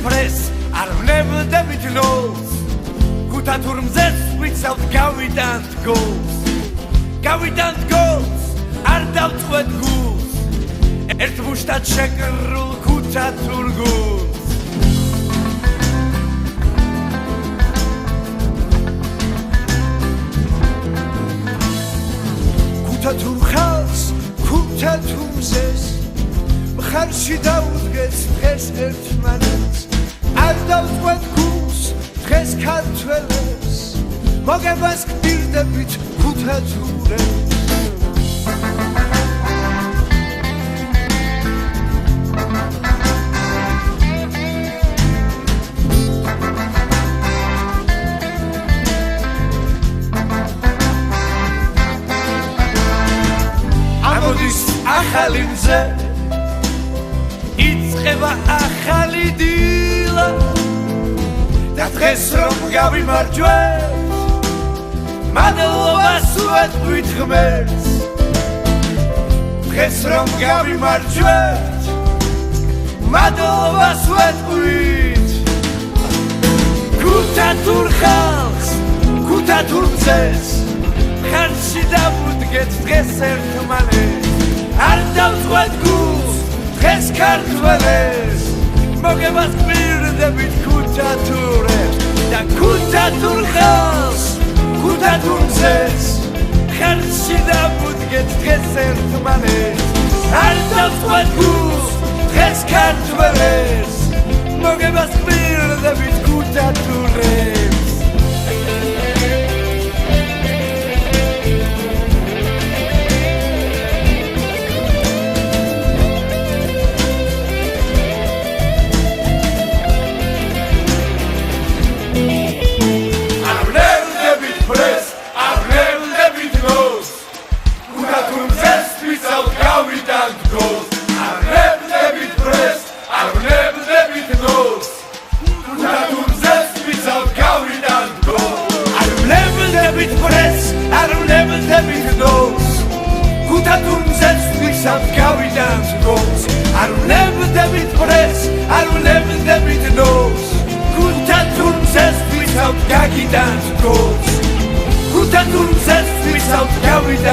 პრეს არ ვნებდებით ნოლს გუთა თურმზეც ვიცავთ გავიდანთ გოლს არ დავწყვეთ გულს ერთ მუშტად შეკრულ გუთა თურგულს გუთა თურხალს გუთა თურმზეს მხარში დაუდგეს დღეს ერთმანეთს არ დავწყვეთ გულს დღეს ქართველებს მოგებას გპირდებით გუთა თურებს ამოდის ახალი მზე იწყება ახალი დილა და დღეს რომ გავიმარჯვეთ მადლობას ვეთქვით ღმერთს დღეს რომ გავიმარჯვეთ მადლობას ვეთქვით გუთა თურ ხალხს გუთა თურ მზეს ხარში დავუდგეთ დღეს ერთმანეთს არ დავწყვეთ გულს დღეს ქართველებს მოგებას გპირდებით გუთა თურებს და გუთა თურ ხალხს გუთა თურ მზეს ხარში დავუდგეთ დღეს ერთმანეთს არ დავწყვეთ გულს დღეს ქართველებს მოგებას გპირდებით გუთა თურებს Gagidant goes. Gutta turmzest without Gavida